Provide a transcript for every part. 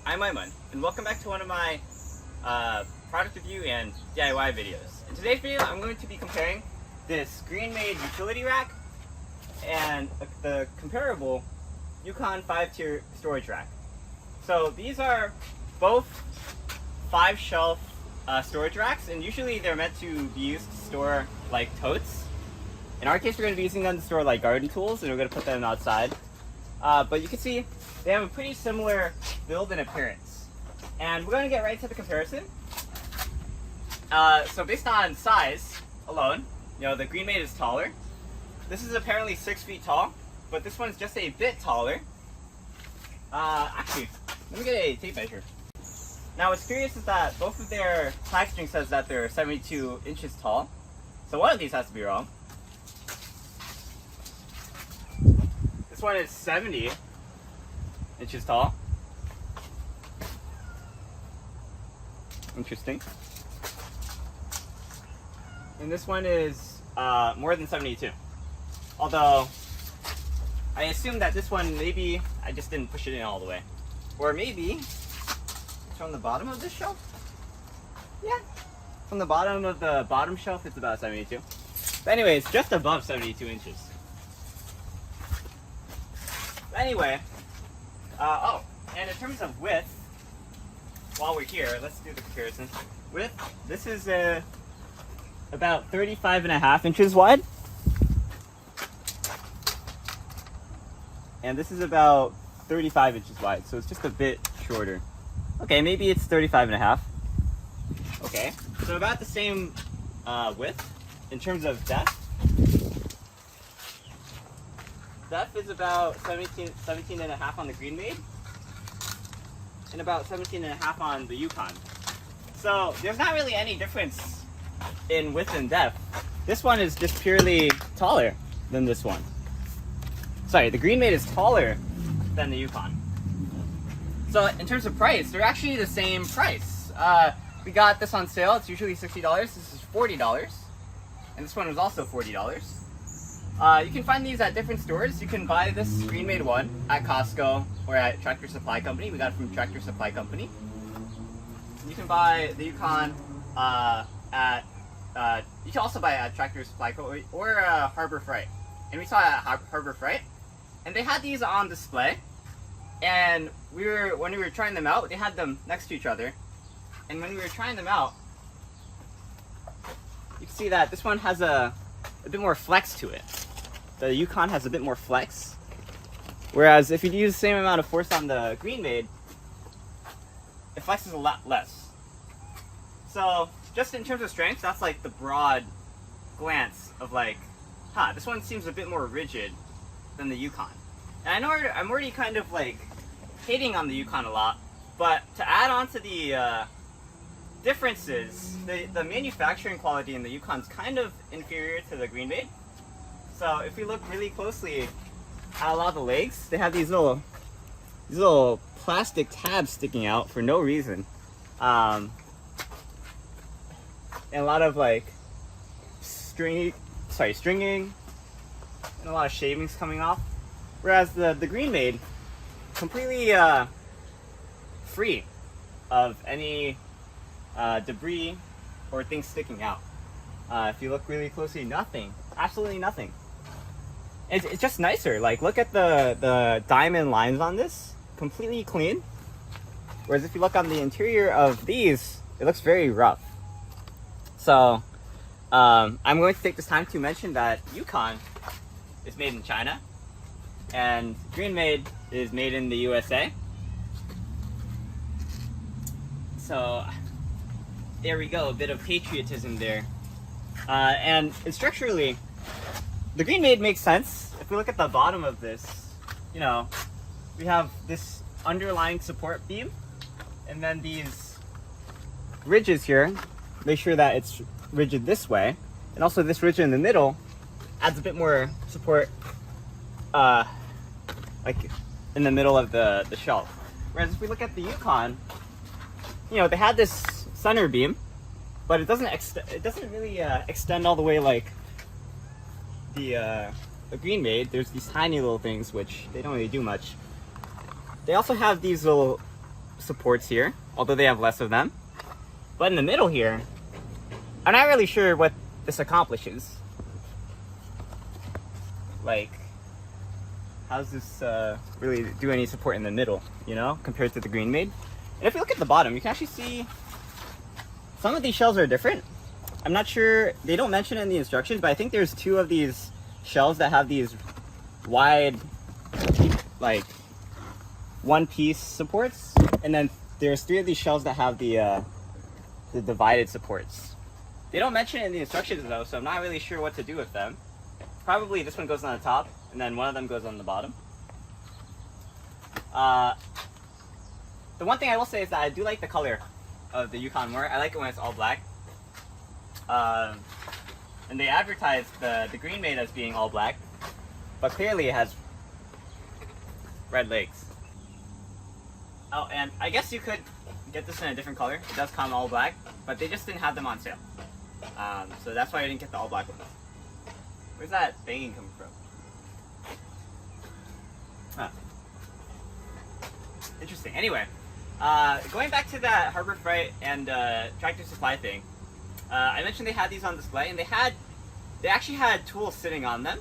I'm Aiman, and welcome back to one of my product review and DIY videos. In today's video, I'm going to be comparing this Greenmade utility rack and the comparable Yukon 5-tier storage rack. So these are both 5-shelf storage racks, and usually they're meant to be used to store like totes. In our case, we're going to be using them to store like garden tools, and we're going to put them outside. But you can see they have a pretty similar build and appearance. And we're going to get right to the comparison. So based on size alone, the Greenmade is taller. This is apparently 6 feet tall, but this one's just a bit taller. Actually, let me get a tape measure. Now what's curious is that both of their packaging says that they're 72 inches tall. So one of these has to be wrong. This one is 70 inches tall. Interesting. And this one is more than 72. Although, I assume that this one, maybe I just didn't push it in all the way. Or maybe it's from the bottom of this shelf? Yeah. From the bottom of the bottom shelf, it's about 72. But anyways, just above 72 inches. Anyway, and in terms of width, while we're here, let's do the comparison. Width, this is about 35.5 inches wide. And this is about 35 inches wide, so it's just a bit shorter. Okay, maybe it's 35.5. Okay, so about the same width in terms of depth. Depth is about 17.5 on the Greenmade, and about 17.5 on the Yukon. So there's not really any difference in width and depth. This one is just purely taller than this one. Sorry, the Greenmade is taller than the Yukon. So in terms of price, they're actually the same price. We got this on sale. It's usually $60. This is $40, and this one was also $40. You can find these at different stores. You can buy this Greenmade one at Costco or at Tractor Supply Company. We got it from Tractor Supply Company. You can buy the Yukon you can also buy it at Tractor Supply Co. or Harbor Freight. And we saw it at Harbor Freight. And they had these on display. And when we were trying them out, they had them next to each other. And when we were trying them out, you can see that this one has a bit more flex to it. The Yukon has a bit more flex. Whereas if you use the same amount of force on the Greenmade, it flexes a lot less. So just in terms of strength, that's like the broad glance of like, this one seems a bit more rigid than the Yukon. And I know I'm already kind of like hating on the Yukon a lot, but to add on to the differences, the manufacturing quality in the Yukon is kind of inferior to the Greenmade. So if we look really closely at a lot of the legs, they have these little plastic tabs sticking out for no reason, and a lot of like stringing, and a lot of shavings coming off. Whereas the Greenmade, completely free of any debris or things sticking out. If you look really closely, nothing, absolutely nothing. It's just nicer. Like, look at the diamond lines on this, completely clean. Whereas if you look on the interior of these, it looks very rough. So I'm going to take this time to mention that Yukon is made in China, and Greenmade is made in the USA. So there we go, a bit of patriotism there. And structurally, the Greenmade makes sense. If we look at the bottom of this, we have this underlying support beam, and then these ridges here make sure that it's rigid this way, and also this ridge in the middle adds a bit more support, like in the middle of the shelf. Whereas if we look at the Yukon, they had this center beam, but it doesn't really extend all the way like the Greenmade. There's these tiny little things which they don't really do much. They also have these little supports here, although they have less of them. But in the middle here, I'm not really sure what this accomplishes. Like, how does this really do any support in the middle, you know, compared to the Greenmade? And if you look at the bottom, you can actually see some of these shells are different. I'm not sure, they don't mention it in the instructions, but I think there's 2 of these shells that have these wide, like, one-piece supports, and then there's 3 of these shells that have the divided supports. They don't mention it in the instructions though, so I'm not really sure what to do with them. Probably this one goes on the top, and then one of them goes on the bottom. The one thing I will say is that I do like the color of the Yukon more. I like it when it's all black. And they advertise the Greenmade as being all black, but clearly it has red legs. Oh, and I guess you could get this in a different color. It does come all black, but they just didn't have them on sale. So that's why I didn't get the all black one. Where's that banging coming from? Huh. Interesting. Anyway, going back to that Harbor Freight and Tractor Supply thing, I mentioned they had these on display, and they actually had tools sitting on them.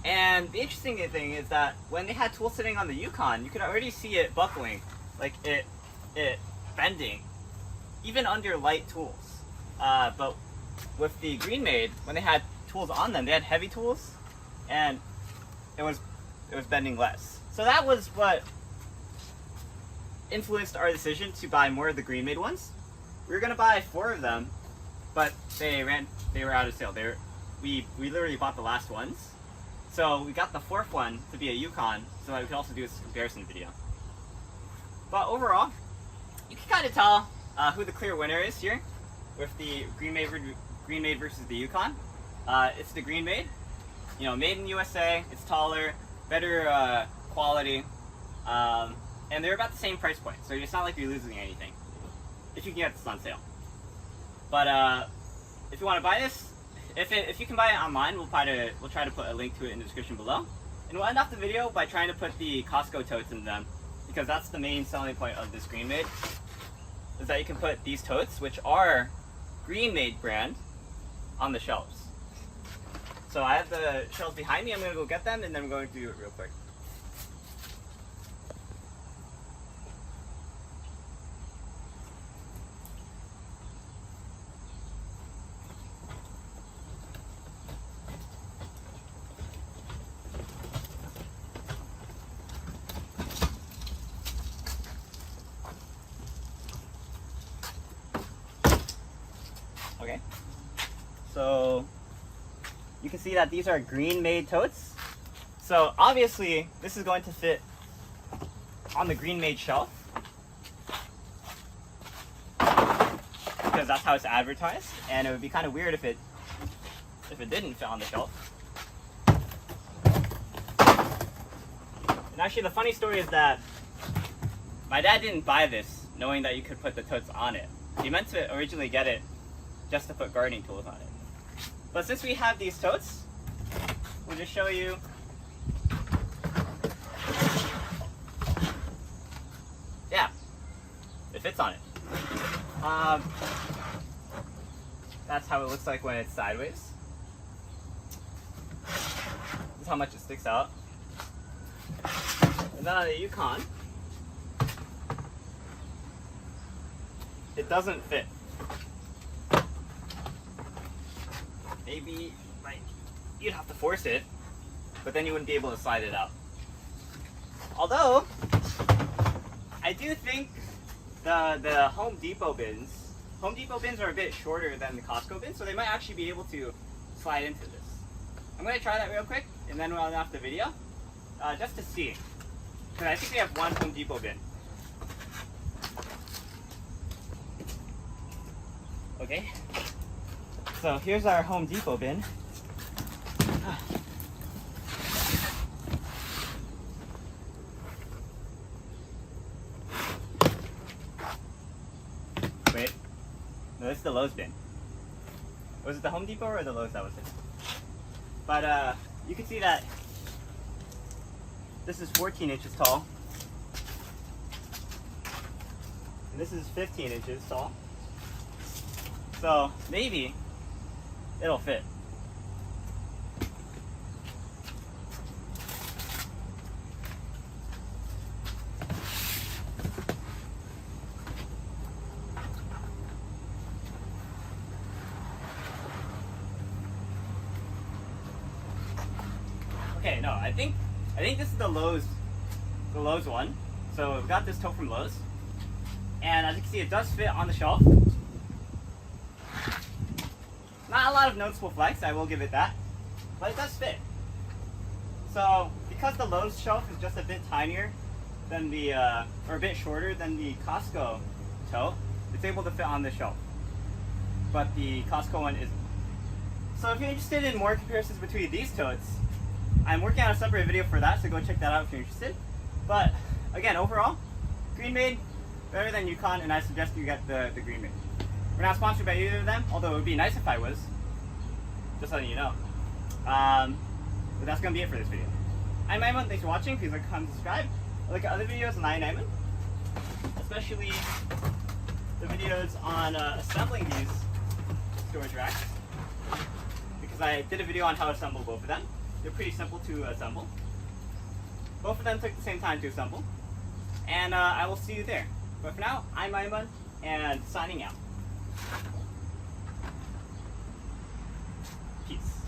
And the interesting thing is that when they had tools sitting on the Yukon, you could already see it buckling, like it bending, even under light tools. But with the Greenmade, when they had tools on them, they had heavy tools, and it was bending less. So that was what influenced our decision to buy more of the Greenmade ones. We were gonna buy 4 of them, but they were out of sale. We literally bought the last ones. So we got the 4th one to be a Yukon, so that we could also do this comparison video. But overall, you can kind of tell who the clear winner is here with the Greenmade versus the Yukon. It's the Greenmade, you know, made in USA. It's taller, better quality, and they're about the same price point. So it's not like you're losing anything if you can get this on sale. But if you want to buy this, if you can buy it online, we'll try to put a link to it in the description below. And we'll end off the video by trying to put the Costco totes in them, because that's the main selling point of this Greenmade, is that you can put these totes, which are Greenmade brand, on the shelves. So I have the shelves behind me. I'm going to go get them, and then I'm going to do it real quick. Okay, so you can see that these are Greenmade totes. So obviously this is going to fit on the Greenmade shelf, because that's how it's advertised, and it would be kind of weird if it didn't fit on the shelf. And actually the funny story is that my dad didn't buy this knowing that you could put the totes on it. He meant to originally get it just to put gardening tools on it. But since we have these totes, we'll just show you. Yeah, it fits on it. That's how it looks like when it's sideways. This is how much it sticks out. And then on the Yukon, it doesn't fit. Maybe, like, you'd have to force it, but then you wouldn't be able to slide it out. Although, I do think the Home Depot bins are a bit shorter than the Costco bins, so they might actually be able to slide into this. I'm going to try that real quick, and then we'll end off the video, just to see. Because I think we have one Home Depot bin. Okay. So here's our Home Depot bin. Wait, no, this is the Lowe's bin. Was it the Home Depot or the Lowe's that was it? But you can see that this is 14 inches tall. This is 15 inches tall. So maybe it'll fit. Okay, no, I think this is the Lowe's one. So we've got this tote from Lowe's, and as you can see, it does fit on the shelf. Not a lot of noticeable flex, I will give it that, but it does fit. So because the Lowe's shelf is just a bit tinier than the, or a bit shorter than the Costco tote, it's able to fit on the shelf, but the Costco one isn't. So if you're interested in more comparisons between these totes, I'm working on a separate video for that, so go check that out if you're interested. But again, overall, Greenmade, better than Yukon, and I suggest you get the Greenmade. We're not sponsored by either of them, although it would be nice if I was. Just letting you know. But that's going to be it for this video. I'm Aiman, thanks for watching. Please like, comment, subscribe. Look at other videos on EyeOnAiman, especially the videos on assembling these storage racks, because I did a video on how to assemble both of them. They're pretty simple to assemble. Both of them took the same time to assemble. And I will see you there. But for now, I'm Aiman, and signing out. Peace.